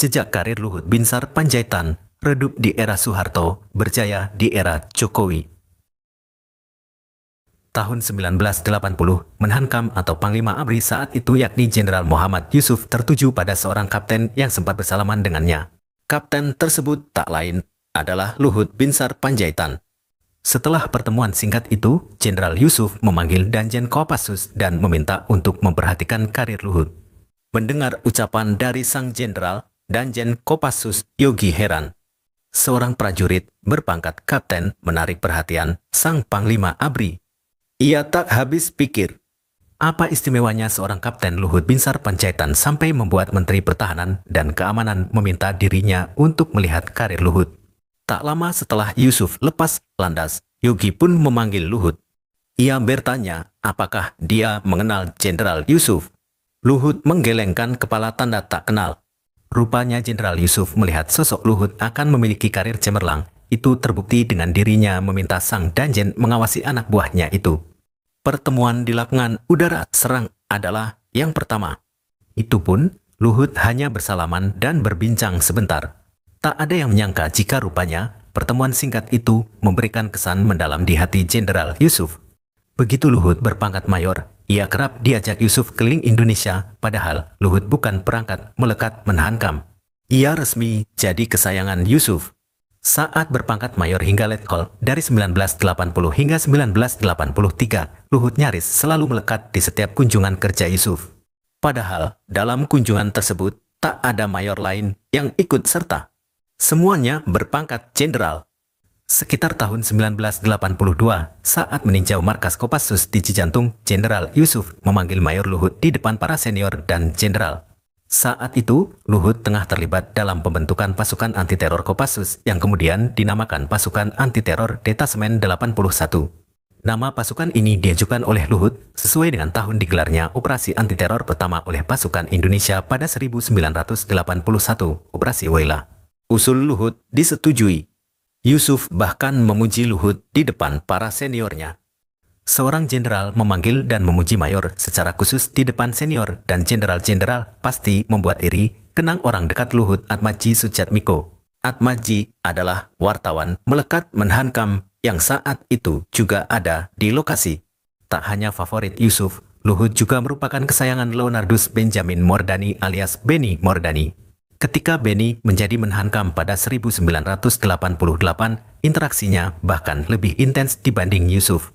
Jejak karir Luhut Binsar Panjaitan, redup di era Soeharto, berjaya di era Jokowi. Tahun 1980, Menhankam atau Panglima ABRI saat itu yakni Jenderal Muhammad Yusuf tertuju pada seorang kapten yang sempat bersalaman dengannya. Kapten tersebut tak lain adalah Luhut Binsar Panjaitan. Setelah pertemuan singkat itu, Jenderal Yusuf memanggil Danjen Kopassus dan meminta untuk memperhatikan karir Luhut. Mendengar ucapan dari sang jenderal, Danjen Kopassus Yogi heran. Seorang prajurit berpangkat kapten menarik perhatian sang Panglima ABRI. Ia tak habis pikir, apa istimewanya seorang Kapten Luhut Binsar Panjaitan sampai membuat Menteri Pertahanan dan Keamanan meminta dirinya untuk melihat karir Luhut. Tak lama setelah Yusuf lepas landas, Yogi pun memanggil Luhut. Ia bertanya apakah dia mengenal Jenderal Yusuf. Luhut menggelengkan kepala tanda tak kenal. Rupanya Jenderal Yusuf melihat sosok Luhut akan memiliki karir cemerlang. Itu terbukti dengan dirinya meminta sang danjen mengawasi anak buahnya itu. Pertemuan di lapangan udara Serang adalah yang pertama. Itu pun, Luhut hanya bersalaman dan berbincang sebentar. Tak ada yang menyangka jika rupanya pertemuan singkat itu memberikan kesan mendalam di hati Jenderal Yusuf. Begitu Luhut berpangkat mayor, ia kerap diajak Yusuf keliling Indonesia, padahal Luhut bukan perangkat melekat Menhankam. Ia resmi jadi kesayangan Yusuf. Saat berpangkat mayor hingga letkol dari 1980 hingga 1983, Luhut nyaris selalu melekat di setiap kunjungan kerja Yusuf. Padahal dalam kunjungan tersebut tak ada mayor lain yang ikut serta. Semuanya berpangkat jenderal. Sekitar tahun 1982, saat meninjau markas Kopassus di Cijantung, Jenderal Yusuf memanggil Mayor Luhut di depan para senior dan jenderal. Saat itu, Luhut tengah terlibat dalam pembentukan pasukan anti-teror Kopassus yang kemudian dinamakan Pasukan Anti-Teror Detasemen 81. Nama pasukan ini diajukan oleh Luhut sesuai dengan tahun digelarnya operasi anti-teror pertama oleh pasukan Indonesia pada 1981, Operasi Waila. Usul Luhut disetujui. Yusuf bahkan memuji Luhut di depan para seniornya. Seorang jenderal memanggil dan memuji mayor secara khusus di depan senior dan jenderal-jenderal pasti membuat iri, kenang orang dekat Luhut Atmaji Sujatmiko. Atmaji adalah wartawan melekat Menhankam yang saat itu juga ada di lokasi. Tak hanya favorit Yusuf, Luhut juga merupakan kesayangan Leonardus Benjamin Mordani alias Benny Mordani. Ketika Benny menjadi Menhankam pada 1988, interaksinya bahkan lebih intens dibanding Yusuf.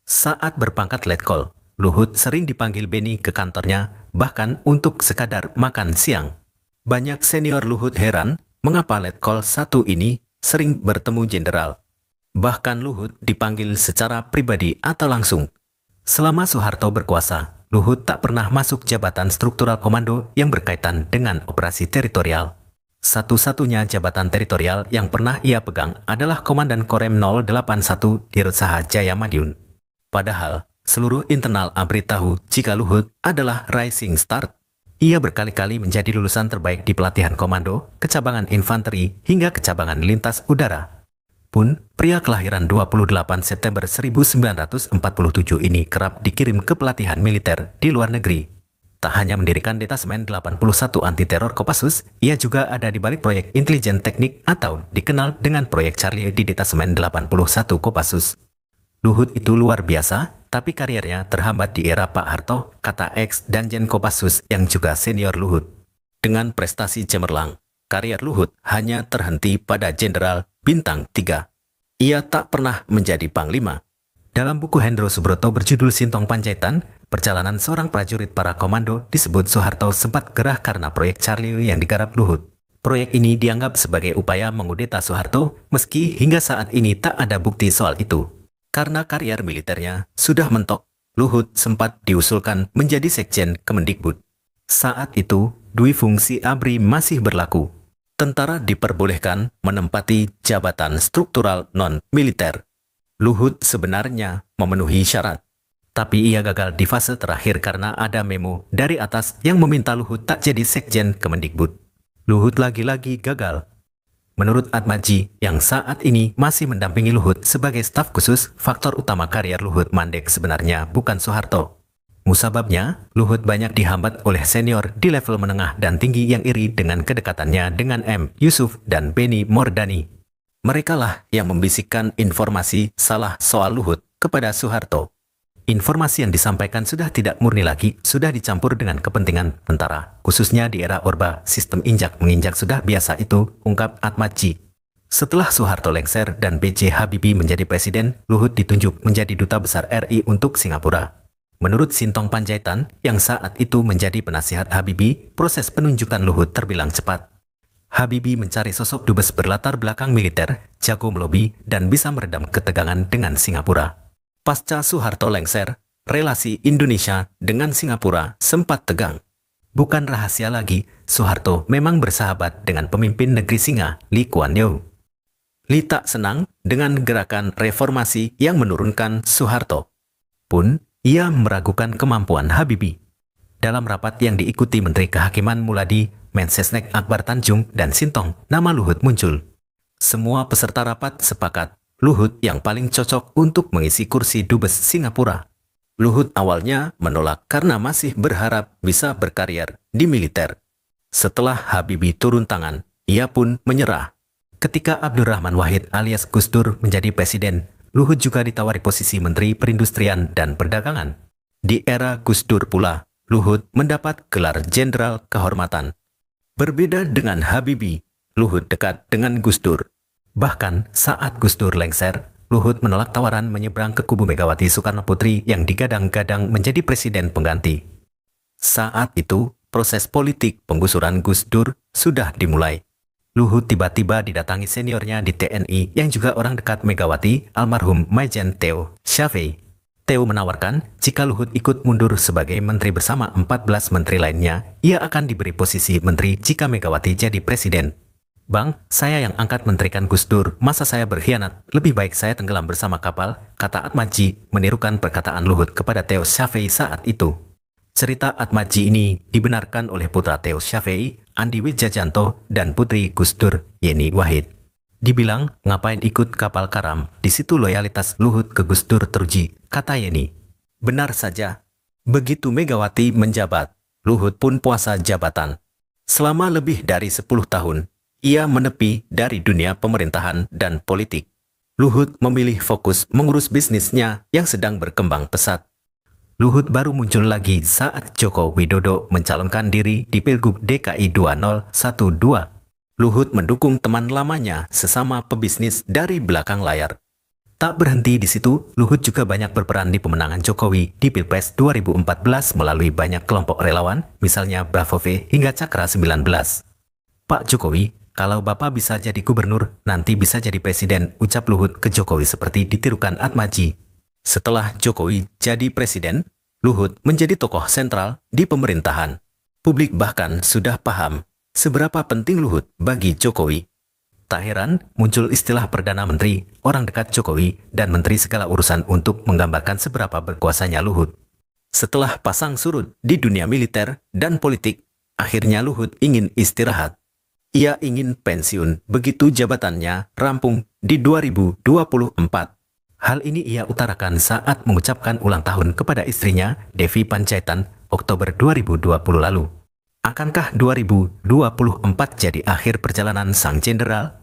Saat berpangkat letkol, Luhut sering dipanggil Benny ke kantornya, bahkan untuk sekadar makan siang. Banyak senior Luhut heran, mengapa letkol satu ini sering bertemu jenderal. Bahkan Luhut dipanggil secara pribadi atau langsung. Selama Soeharto berkuasa, Luhut tak pernah masuk jabatan struktural komando yang berkaitan dengan operasi teritorial. Satu-satunya jabatan teritorial yang pernah ia pegang adalah Komandan Korem 081 Dirut Saha Jaya Madiun. Padahal, seluruh internal ABRI tahu jika Luhut adalah rising star. Ia berkali-kali menjadi lulusan terbaik di pelatihan komando, kecabangan infanteri, hingga kecabangan lintas udara. Pun, pria kelahiran 28 September 1947 ini kerap dikirim ke pelatihan militer di luar negeri. Tak hanya mendirikan Detasemen 81 Anti-Teror Kopassus, ia juga ada di balik proyek intelijen teknik atau dikenal dengan proyek Charlie di Detasemen 81 Kopassus. Luhut itu luar biasa, tapi karirnya terhambat di era Pak Harto, kata ex Danjen Kopassus yang juga senior Luhut. Dengan prestasi cemerlang, karier Luhut hanya terhenti pada jenderal bintang 3. Ia tak pernah menjadi panglima. Dalam buku Hendro Subroto berjudul Sintong Panjaitan, perjalanan seorang prajurit para komando disebut Soeharto sempat gerah karena proyek Charlie yang digarap Luhut. Proyek ini dianggap sebagai upaya mengudeta Soeharto, meski hingga saat ini tak ada bukti soal itu. Karena karier militernya sudah mentok, Luhut sempat diusulkan menjadi Sekjen Kemendikbud. Saat itu, dui fungsi ABRI masih berlaku. Tentara diperbolehkan menempati jabatan struktural non-militer. Luhut sebenarnya memenuhi syarat. Tapi ia gagal di fase terakhir karena ada memo dari atas yang meminta Luhut tak jadi Sekjen Kemendikbud. Luhut lagi-lagi gagal. Menurut Atmaji, yang saat ini masih mendampingi Luhut sebagai staf khusus, faktor utama karier Luhut mandek sebenarnya bukan Soeharto. Musababnya, Luhut banyak dihambat oleh senior di level menengah dan tinggi yang iri dengan kedekatannya dengan M. Yusuf dan Beni Mordani. Merekalah yang membisikkan informasi salah soal Luhut kepada Soeharto. Informasi yang disampaikan sudah tidak murni lagi, sudah dicampur dengan kepentingan tentara. Khususnya di era Orba, sistem injak-menginjak sudah biasa itu, ungkap Atmaji. Setelah Soeharto lengser dan B.J. Habibie menjadi presiden, Luhut ditunjuk menjadi duta besar RI untuk Singapura. Menurut Sintong Panjaitan, yang saat itu menjadi penasihat Habibie, proses penunjukan Luhut terbilang cepat. Habibie mencari sosok dubes berlatar belakang militer, jago melobi, dan bisa meredam ketegangan dengan Singapura. Pasca Soeharto lengser, relasi Indonesia dengan Singapura sempat tegang. Bukan rahasia lagi, Soeharto memang bersahabat dengan pemimpin negeri Singa, Lee Kuan Yew. Lee tak senang dengan gerakan reformasi yang menurunkan Soeharto. Pun, ia meragukan kemampuan Habibie. Dalam rapat yang diikuti Menteri Kehakiman Muladi, Mensesnek Akbar Tanjung, dan Sintong, nama Luhut muncul. Semua peserta rapat sepakat, Luhut yang paling cocok untuk mengisi kursi dubes Singapura. Luhut awalnya menolak karena masih berharap bisa berkarier di militer. Setelah Habibie turun tangan, ia pun menyerah. Ketika Abdurrahman Wahid alias Gus Dur menjadi presiden, Luhut juga ditawari posisi Menteri Perindustrian dan Perdagangan. Di era Gus Dur pula, Luhut mendapat gelar Jenderal Kehormatan. Berbeda dengan Habibie, Luhut dekat dengan Gus Dur. Bahkan saat Gus Dur lengser, Luhut menolak tawaran menyeberang ke kubu Megawati Soekarno Putri yang digadang-gadang menjadi presiden pengganti. Saat itu, proses politik penggusuran Gus Dur sudah dimulai. Luhut tiba-tiba didatangi seniornya di TNI yang juga orang dekat Megawati, almarhum Maijen Theo Syafei. Theo menawarkan, jika Luhut ikut mundur sebagai menteri bersama 14 menteri lainnya, ia akan diberi posisi menteri jika Megawati jadi presiden. Bang, saya yang angkat menterikan Gus Dur, masa saya berkhianat? Lebih baik saya tenggelam bersama kapal, kata Atmaji, menirukan perkataan Luhut kepada Theo Syafei saat itu. Cerita Atmaji ini dibenarkan oleh putra Theo Syafei, Andi Widjajanto, dan putri Gus Dur, Yeni Wahid. Dibilang, ngapain ikut kapal karam, di situ loyalitas Luhut ke Gus Dur teruji, kata Yeni. Benar saja. Begitu Megawati menjabat, Luhut pun puasa jabatan. Selama lebih dari 10 tahun, ia menepi dari dunia pemerintahan dan politik. Luhut memilih fokus mengurus bisnisnya yang sedang berkembang pesat. Luhut baru muncul lagi saat Joko Widodo mencalonkan diri di Pilgub DKI 2012. Luhut mendukung teman lamanya sesama pebisnis dari belakang layar. Tak berhenti di situ, Luhut juga banyak berperan di pemenangan Jokowi di Pilpres 2014 melalui banyak kelompok relawan, misalnya Bravo V hingga Cakra 19. Pak Jokowi, kalau Bapak bisa jadi gubernur, nanti bisa jadi presiden, ucap Luhut ke Jokowi seperti ditirukan Atmaji. Setelah Jokowi jadi presiden, Luhut menjadi tokoh sentral di pemerintahan. Publik bahkan sudah paham seberapa penting Luhut bagi Jokowi. Tak heran muncul istilah Perdana Menteri, orang dekat Jokowi, dan Menteri segala urusan untuk menggambarkan seberapa berkuasanya Luhut. Setelah pasang surut di dunia militer dan politik, akhirnya Luhut ingin istirahat. Ia ingin pensiun begitu jabatannya rampung di 2024. Hal ini ia utarakan saat mengucapkan ulang tahun kepada istrinya, Devi Panjaitan, Oktober 2020 lalu. Akankah 2024 jadi akhir perjalanan sang jenderal?